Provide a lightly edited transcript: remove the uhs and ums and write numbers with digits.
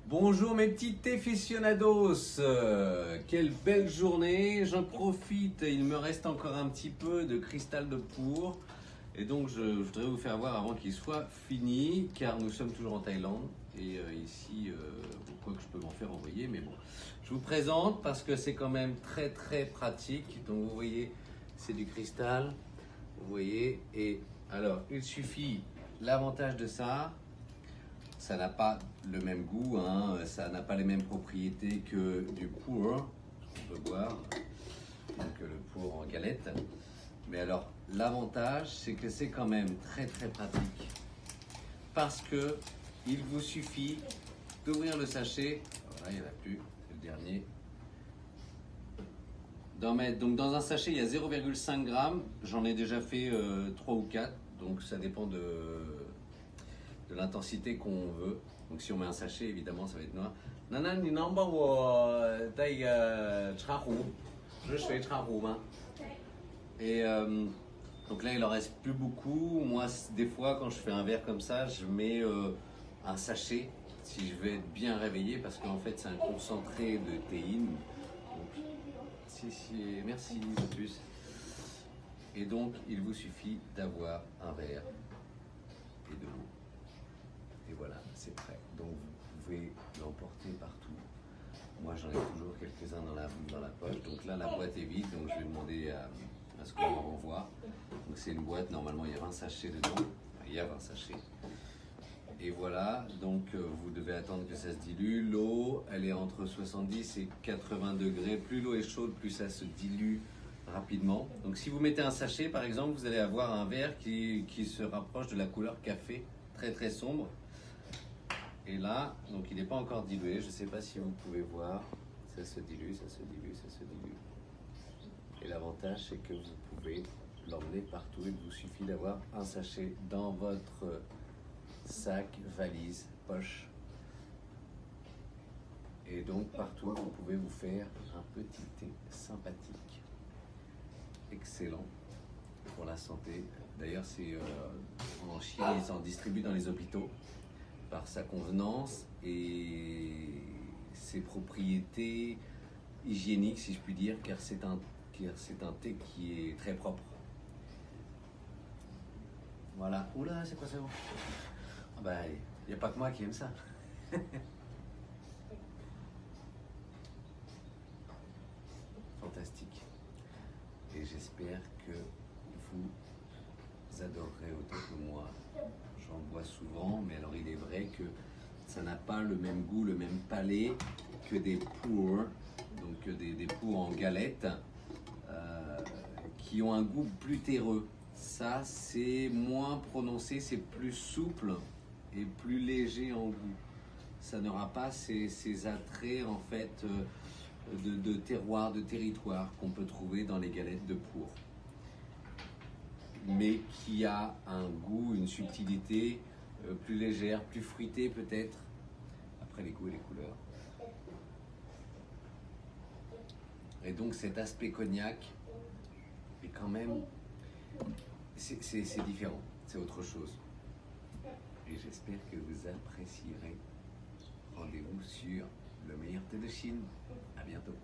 Bonjour mes petits aficionados, quelle belle journée, j'en profite, il me reste encore un petit peu de cristal de pour et donc je voudrais vous faire voir avant qu'il soit fini car nous sommes toujours en Thaïlande et ici, quoi que je peux m'en faire envoyer mais bon, je vous présente parce que c'est quand même très pratique, donc vous voyez c'est du cristal, vous voyez, et alors il suffit, l'avantage de ça n'a pas le même goût, hein, ça n'a pas les mêmes propriétés que du pour, on peut boire, donc le pour en galette. Mais alors, l'avantage, c'est que c'est quand même très pratique parce que il vous suffit d'ouvrir le sachet, voilà, il n'y en a plus, c'est le dernier, d'en mettre, donc dans un sachet il y a 0,5 g, j'en ai déjà fait 3 ou 4, donc ça dépend de l'intensité qu'on veut. Donc si on met un sachet, évidemment, ça va être noir. Nanan, ni namba wo tai cha hu. Je fais cha hu ma. Et donc là, il en reste plus beaucoup. Moi, des fois, quand je fais un verre comme ça, je mets un sachet si je veux être bien réveillé parce qu'en fait, c'est un concentré de théine. Donc, merci de plus. Et donc, il vous suffit d'avoir un verre et de l'eau. Et voilà, c'est prêt. Donc vous pouvez l'emporter partout. Moi j'en ai toujours quelques-uns dans la poche. Donc là la boîte est vide, donc je vais demander à ce qu'on me renvoie. Donc c'est une boîte, normalement il y a 20 sachets dedans. Enfin, il y a 20 sachets. Et voilà, donc vous devez attendre que ça se dilue. L'eau, elle est entre 70 et 80 degrés. Plus l'eau est chaude, plus ça se dilue rapidement. Donc si vous mettez un sachet par exemple, vous allez avoir un verre qui se rapproche de la couleur café, très sombre. Et là, donc il n'est pas encore dilué, je ne sais pas si vous pouvez voir, ça se dilue. Et l'avantage c'est que vous pouvez l'emmener partout, il vous suffit d'avoir un sachet dans votre sac, valise, poche. Et donc partout vous pouvez vous faire un petit thé sympathique, excellent pour la santé. D'ailleurs c'est en Chine, ils en distribuent dans les hôpitaux par sa convenance et ses propriétés hygiéniques, si je puis dire, car c'est un thé qui est très propre. Voilà. Oula, c'est quoi ça? Ah bah, il n'y a pas que moi qui aime ça. Fantastique. Et j'espère que vous adorerez autant que moi. J'en bois souvent, mais alors il est vrai que ça n'a pas le même goût, le même palais que des pour, donc des pour en galette, qui ont un goût plus terreux. Ça, c'est moins prononcé, c'est plus souple et plus léger en goût. Ça n'aura pas ces attraits en fait de terroir, de territoire qu'on peut trouver dans les galettes de pour, mais qui a un goût, une subtilité plus légère, plus fruitée peut-être, après les goûts et les couleurs. Et donc cet aspect cognac est quand même, c'est différent, c'est autre chose. Et j'espère que vous apprécierez. Rendez-vous sur le meilleur thé de Chine. À bientôt.